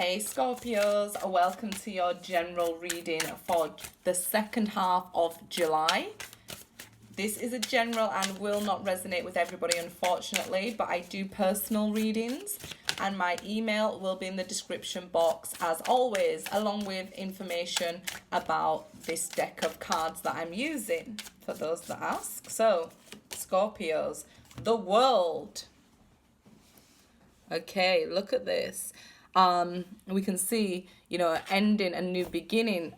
Hey Scorpios, welcome to your general reading for the second half of July. This is a general and will not resonate with everybody, unfortunately, but I do personal readings and my email will be in the description box as always, along with information about this deck of cards that I'm using for those that ask. So, Scorpios, the world. Okay, look at this. We can see, ending a new beginning.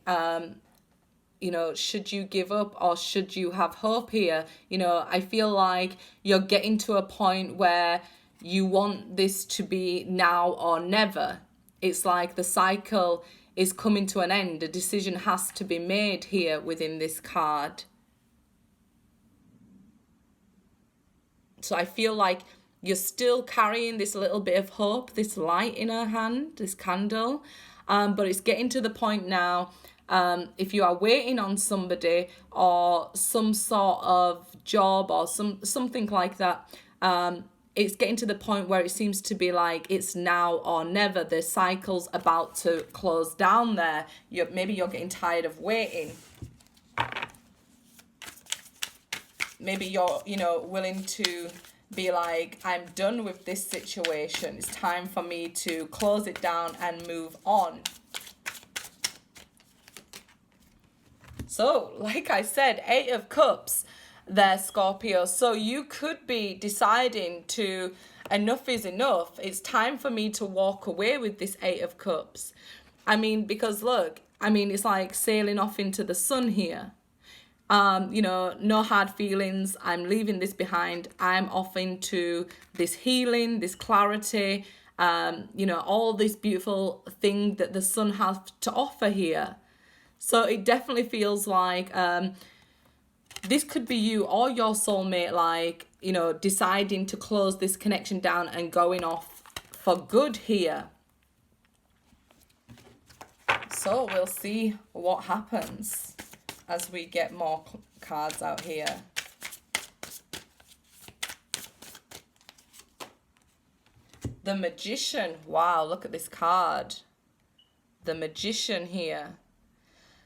Should you give up or should you have hope here? I feel like you're getting to a point where you want this to be now or never. It's like the cycle is coming to an end. A decision has to be made here within this card. So I feel like you're still carrying this little bit of hope, this light in her hand, this candle. But it's getting to the point now, if you are waiting on somebody or some sort of job or something like that, it's getting to the point where it seems to be like it's now or never. The cycle's about to close down there. Maybe you're getting tired of waiting. Maybe you're, willing to be like, I'm done with this situation. It's time for me to close it down and move on. So, like I said, 8 of Cups there, Scorpio. So you could be deciding to, enough is enough. It's time for me to walk away with this 8 of Cups. Because look, it's like sailing off into the sun here. No hard feelings. I'm leaving this behind. I'm off into this healing, this clarity, all this beautiful thing that the sun has to offer here. So it definitely feels like this could be you or your soulmate, deciding to close this connection down and going off for good here. So we'll see what happens as we get more cards out here. The Magician. Wow, look at this card. The Magician here.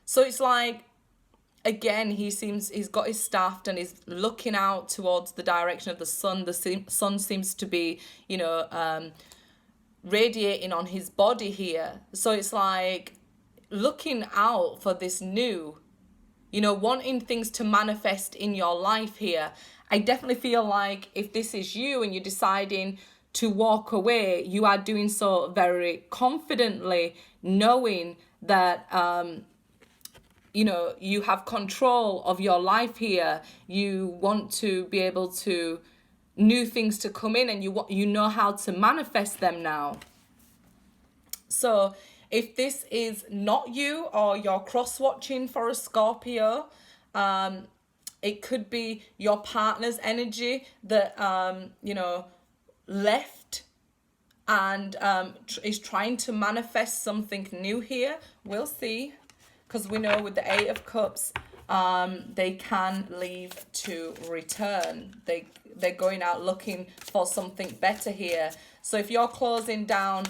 So it's like, again, he's got his staff and he's looking out towards the direction of the sun. The sun seems to be, radiating on his body here. So it's like looking out for this new, wanting things to manifest in your life here. I definitely feel like if this is you and you're deciding to walk away, you are doing so very confidently, knowing that, you have control of your life here. You want to be able to, new things to come in, and you know how to manifest them now. So if this is not you or you're cross-watching for a Scorpio, it could be your partner's energy that, left and is trying to manifest something new here. We'll see, because we know with the 8 of Cups, they can leave to return. They're going out looking for something better here. So if you're closing down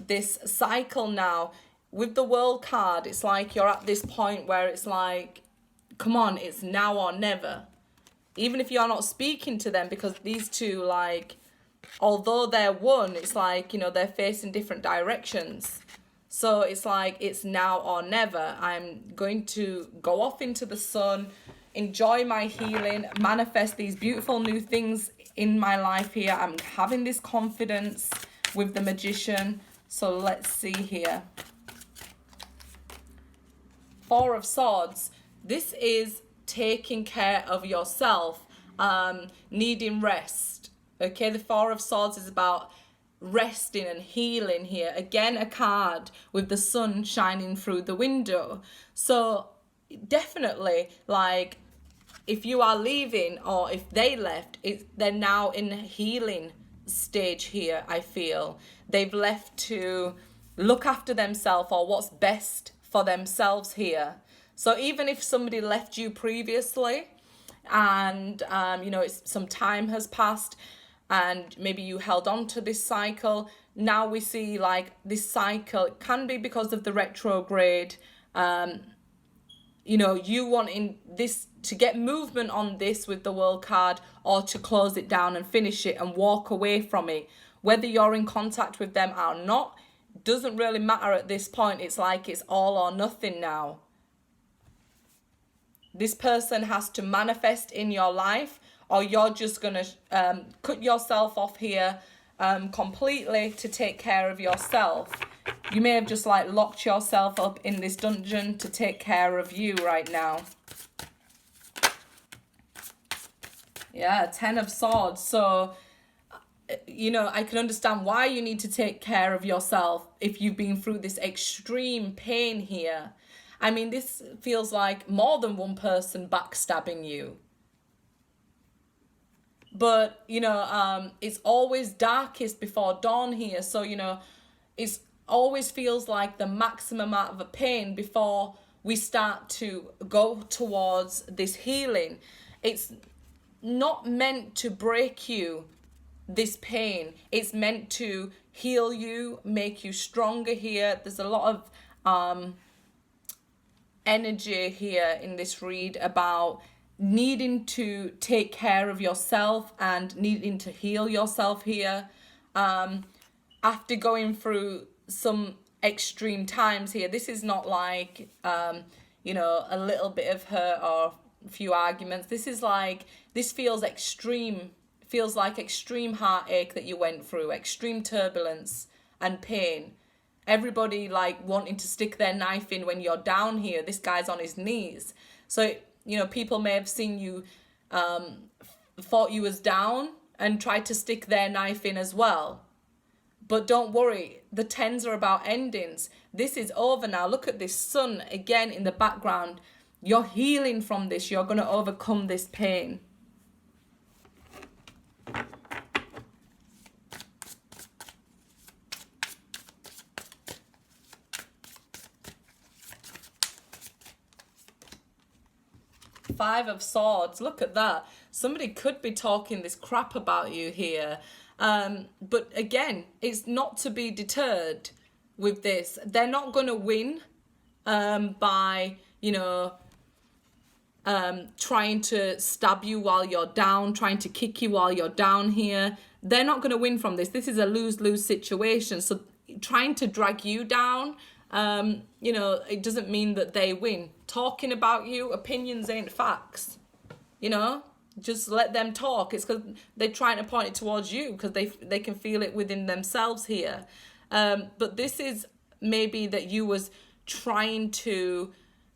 this cycle now with the World card, it's like you're at this point where it's like, come on, it's now or never. Even if you're not speaking to them, because these two, although they're one, it's like, they're facing different directions. So it's like, it's now or never. I'm going to go off into the sun, enjoy my healing, manifest these beautiful new things in my life here. I'm having this confidence with the Magician. So let's see here. 4 of Swords. This is taking care of yourself, needing rest. Okay, the 4 of Swords is about resting and healing here. Again, a card with the sun shining through the window. So definitely, if you are leaving or if they left, they're now in a healing stage here. I feel they've left to look after themselves or what's best for themselves here. So even if somebody left you previously and some time has passed, and maybe you held on to this cycle. Now we see like this cycle, it can be because of the retrograde, you know, you wanting this to get movement on this with the World card, or to close it down and finish it and walk away from it. Whether you're in contact with them or not doesn't really matter at this point. It's like it's all or nothing now. This person has to manifest in your life, or you're just going to cut yourself off here completely to take care of yourself. You may have just like locked yourself up in this dungeon to take care of you right now. Yeah, 10 of Swords. So, you know, I can understand why you need to take care of yourself if you've been through this extreme pain here. I mean, this feels like more than one person backstabbing you. But, you know, it's always darkest before dawn here. So, you know, it's always feels like the maximum amount of a pain before we start to go towards this healing. It's not meant to break you, this pain. It's meant to heal you, make you stronger here. There's a lot of energy here in this read about needing to take care of yourself and needing to heal yourself here. After going through some extreme times here, this is not like, you know, a little bit of hurt or a few arguments. This is like, this feels extreme, feels like extreme heartache that you went through, extreme turbulence and pain. Everybody like wanting to stick their knife in when you're down here. This guy's on his knees. So, you know, people may have seen you, thought you was down and tried to stick their knife in as well. But don't worry, the 10s are about endings. This is over now. Look at this sun again in the background. You're healing from this. You're going to overcome this pain. Five of Swords. Look at that. Somebody could be talking this crap about you here. But again, it's not to be deterred with this. They're not going to win by, you know, trying to stab you while you're down, trying to kick you while you're down here. They're not going to win from this. This is a lose-lose situation. So trying to drag you down, you know, it doesn't mean that they win. Talking about you, opinions ain't facts, you know. Just let them talk. It's because they're trying to point it towards you because they can feel it within themselves here. But this is maybe that you was trying to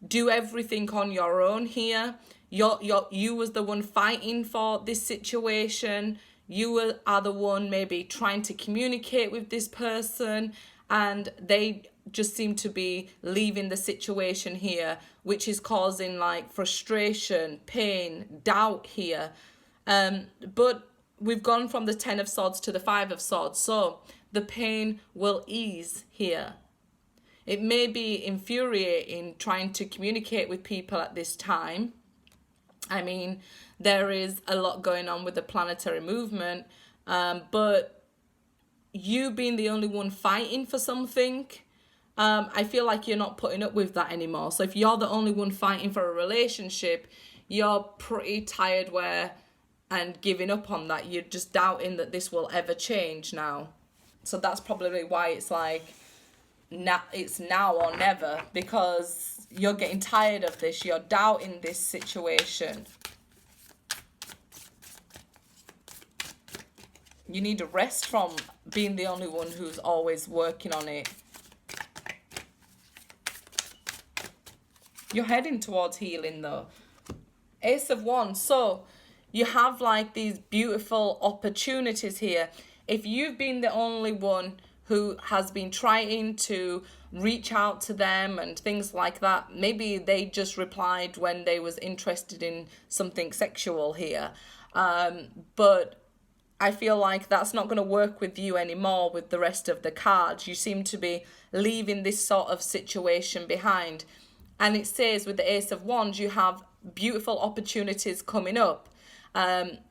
do everything on your own here. You was the one fighting for this situation. You are the one maybe trying to communicate with this person, and they just seem to be leaving the situation here, which is causing like frustration, pain, doubt here. But we've gone from the 10 of Swords to the 5 of Swords, so the pain will ease here. It may be infuriating trying to communicate with people at this time. I mean, there is a lot going on with the planetary movement, but you being the only one fighting for something, I feel like you're not putting up with that anymore. So if you're the only one fighting for a relationship, you're pretty tired and giving up on that. You're just doubting that this will ever change now. So that's probably why it's like, it's now or never, because you're getting tired of this. You're doubting this situation. You need a rest from being the only one who's always working on it. You're heading towards healing though. Ace of Wands. So you have like these beautiful opportunities here. If you've been the only one who has been trying to reach out to them and things like that, maybe they just replied when they was interested in something sexual here. But I feel like that's not going to work with you anymore with the rest of the cards. You seem to be leaving this sort of situation behind. And it says with the Ace of Wands, you have beautiful opportunities coming up.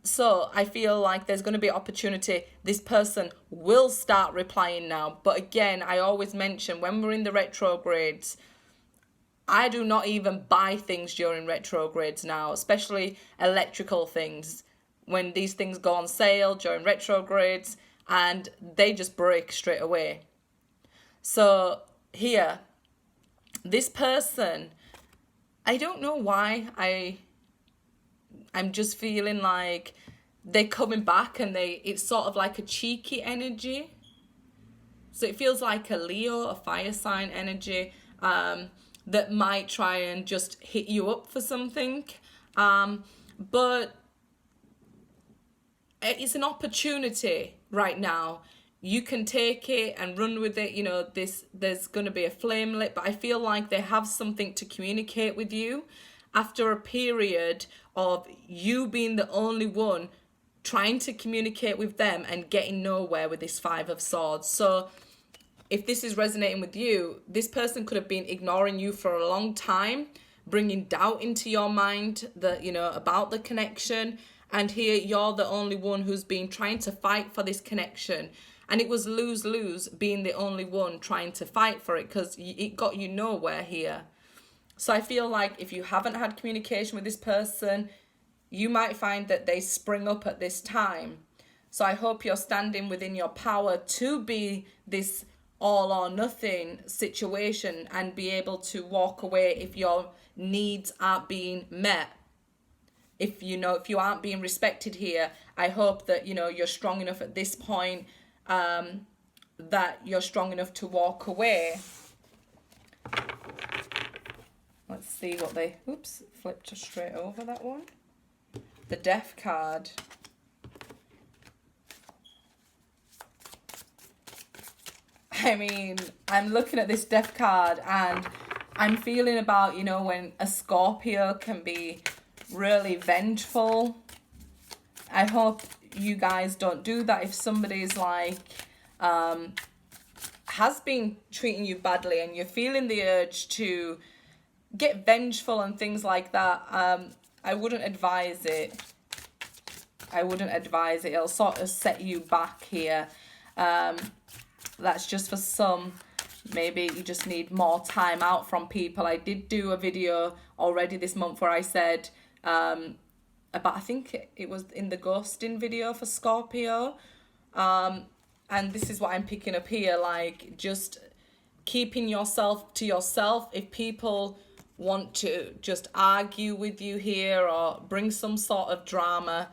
So I feel like there's going to be opportunity. This person will start replying now. But again, I always mention when we're in the retrogrades, I do not even buy things during retrogrades now, especially electrical things. When these things go on sale during retrogrades, and they just break straight away. So here, this person, I don't know why I'm just feeling like they're coming back, and it's sort of like a cheeky energy. So it feels like a Leo, a fire sign energy, that might try and just hit you up for something. But it's an opportunity right now. You can take it and run with it. You know, there's going to be a flame lit, but I feel like they have something to communicate with you after a period of you being the only one trying to communicate with them and getting nowhere with this Five of Swords. So if this is resonating with you, this person could have been ignoring you for a long time, bringing doubt into your mind that, you know, about the connection. And here you're the only one who's been trying to fight for this connection. And it was lose-lose being the only one trying to fight for it, because it got you nowhere here. So I feel like if you haven't had communication with this person, you might find that they spring up at this time. So I hope you're standing within your power to be this all or nothing situation and be able to walk away if your needs aren't being met. If you aren't being respected here, I hope that, you know, you're strong enough at this point, that you're strong enough to walk away. Let's see what they, oops, flipped straight over that one. The Death card. I mean, I'm looking at this Death card and I'm feeling about, you know, when a Scorpio can be really vengeful. I hope you guys don't do that. If somebody's like, has been treating you badly and you're feeling the urge to get vengeful and things like that, I wouldn't advise it. I wouldn't advise it. It'll sort of set you back here. That's just for some. Maybe you just need more time out from people. I did do a video already this month where I said about, I think it was in the ghosting video for Scorpio. And this is what I'm picking up here, like just keeping yourself to yourself. If people want to just argue with you here or bring some sort of drama,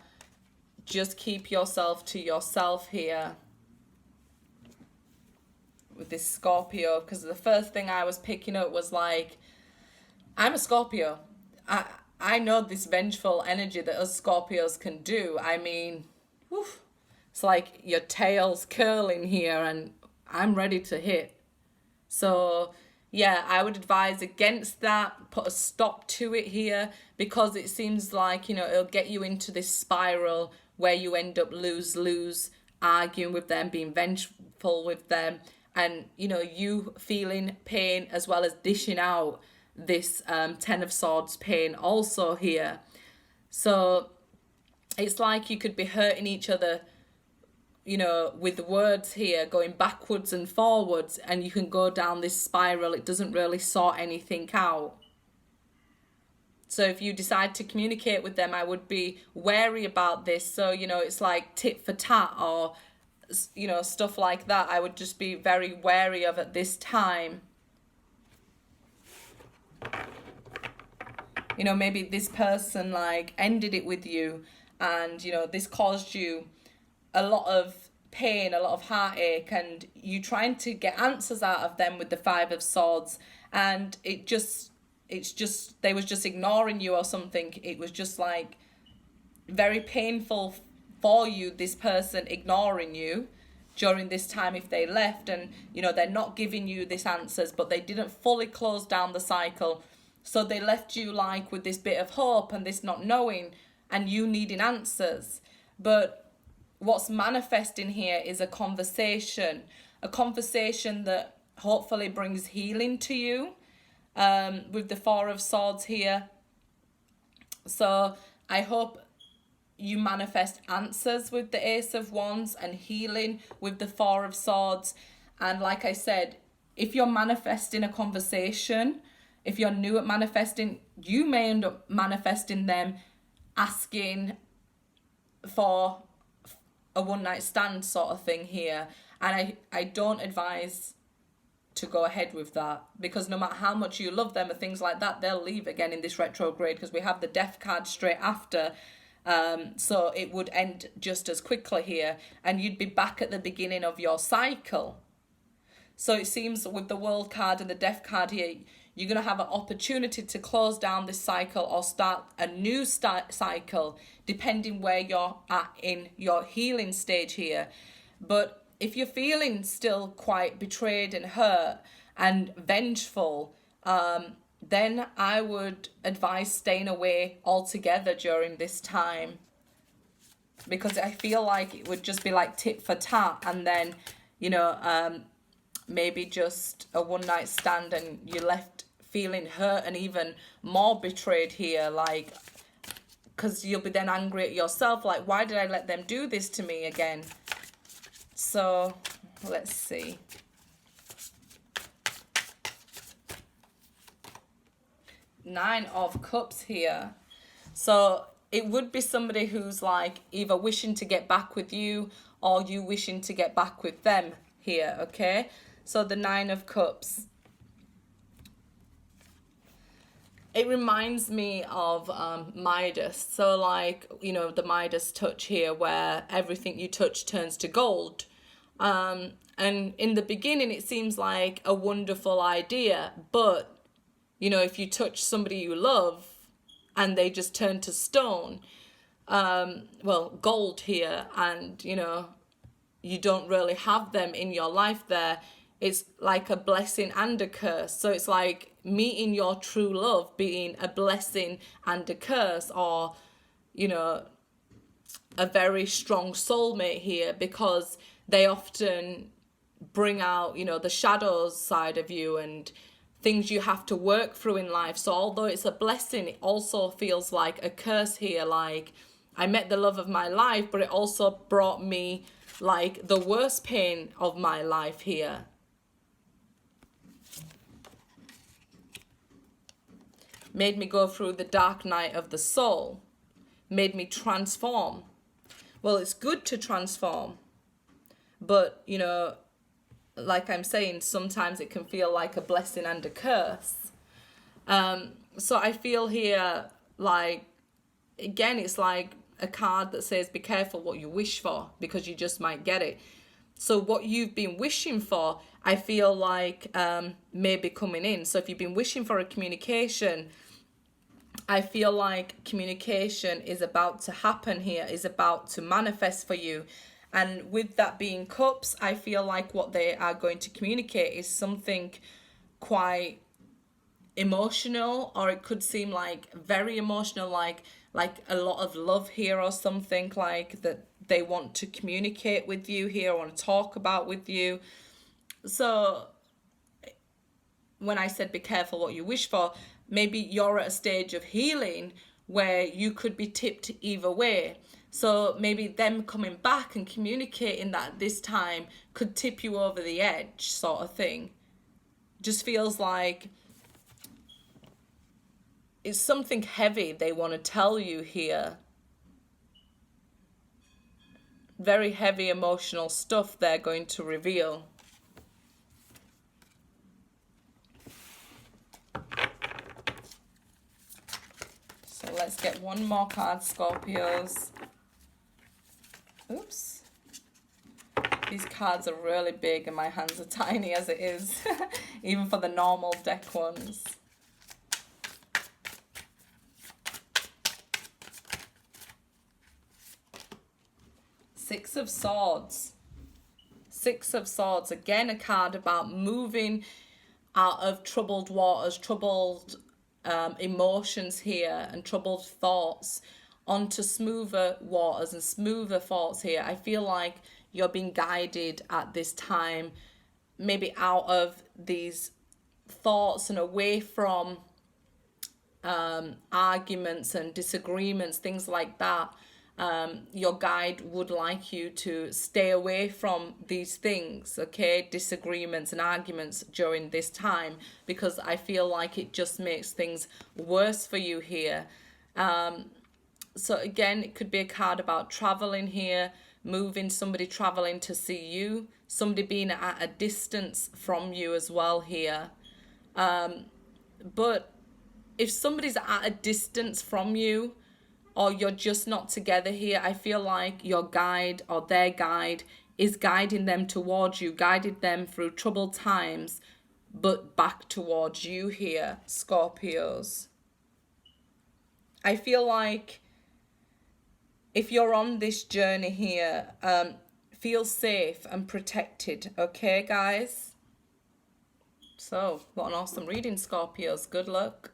just keep yourself to yourself here with this Scorpio, because the first thing I was picking up was like, I'm a Scorpio. I know this vengeful energy that us Scorpios can do. I mean, whew, it's like your tail's curling here and I'm ready to hit. So yeah, I would advise against that. Put a stop to it here, because it seems like, you know, it'll get you into this spiral where you end up lose-lose, arguing with them, being vengeful with them, and, you know, you feeling pain as well as dishing out this Ten of Swords pain also here. So it's like you could be hurting each other, you know, with the words here, going backwards and forwards, and you can go down this spiral. It doesn't really sort anything out. So if you decide to communicate with them, I would be wary about this. So, you know, it's like tit for tat or, you know, stuff like that. I would just be very wary of at this time. You know, maybe this person like ended it with you, and, you know, this caused you a lot of pain, a lot of heartache, and you trying to get answers out of them with the Five of Swords, and it's just they was just ignoring you or something. It was just like very painful for you, this person ignoring you during this time if they left, and, you know, they're not giving you these answers, but they didn't fully close down the cycle. So they left you like with this bit of hope and this not knowing, and you needing answers. But what's manifesting here is a conversation that hopefully brings healing to you, with the Four of Swords here. So I hope you manifest answers with the Ace of Wands and healing with the Four of Swords. And like I said, if you're manifesting a conversation, if you're new at manifesting, you may end up manifesting them asking for a one-night stand sort of thing here. And I don't advise to go ahead with that, because no matter how much you love them or things like that, they'll leave again in this retrograde, because we have the Death card straight after. So it would end just as quickly here, and you'd be back at the beginning of your cycle. So it seems with the World card and the Death card here, you're going to have an opportunity to close down this cycle or start a new cycle, depending where you're at in your healing stage here. But if you're feeling still quite betrayed and hurt and vengeful, then I would advise staying away altogether during this time, because I feel like it would just be like tit for tat, and then, you know, maybe just a one-night stand and you're left feeling hurt and even more betrayed here, like, because you'll be then angry at yourself, like, why did I let them do this to me again? So let's see. Nine of Cups here. So it would be somebody who's like either wishing to get back with you or you wishing to get back with them here, okay? So the Nine of Cups. It reminds me of Midas. So like, you know, the Midas touch here, where everything you touch turns to gold. And in the beginning, it seems like a wonderful idea, but you know, if you touch somebody you love and they just turn to stone, well, gold here, and, you know, you don't really have them in your life there, it's like a blessing and a curse. So it's like meeting your true love being a blessing and a curse, or, you know, a very strong soulmate here, because they often bring out, you know, the shadows side of you and things you have to work through in life. So although it's a blessing, it also feels like a curse here. Like, I met the love of my life, but it also brought me like the worst pain of my life here. Made me go through the dark night of the soul. Made me transform. Well, it's good to transform, but, you know, like I'm saying, sometimes it can feel like a blessing and a curse. So I feel here, like, again, it's like a card that says be careful what you wish for, because you just might get it. So what you've been wishing for, I feel like may be coming in. So if you've been wishing for a communication, I feel like communication is about to happen here, is about to manifest for you. And with that being cups, I feel like what they are going to communicate is something quite emotional, or it could seem like very emotional, like a lot of love here, or something like that they want to communicate with you here, or want to talk about with you. So when I said be careful what you wish for, maybe you're at a stage of healing where you could be tipped either way. So maybe them coming back and communicating that this time could tip you over the edge, sort of thing. Just feels like it's something heavy they want to tell you here. Very heavy emotional stuff they're going to reveal. So let's get one more card, Scorpios. Oops. These cards are really big and my hands are tiny as it is, even for the normal deck ones. Six of Swords. Six of Swords. Again, a card about moving out of troubled waters, troubled emotions here, and troubled thoughts onto smoother waters and smoother thoughts here. I feel like you're being guided at this time, maybe out of these thoughts and away from arguments and disagreements, things like that. Your guide would like you to stay away from these things, okay? Disagreements and arguments during this time, because I feel like it just makes things worse for you here. So again, it could be a card about traveling here, moving, somebody traveling to see you, somebody being at a distance from you as well here. But if somebody's at a distance from you, or you're just not together here, I feel like your guide or their guide is guiding them towards you, guided them through troubled times, but back towards you here, Scorpios. I feel like if you're on this journey here, feel safe and protected, okay, guys? So, what an awesome reading, Scorpios. Good luck.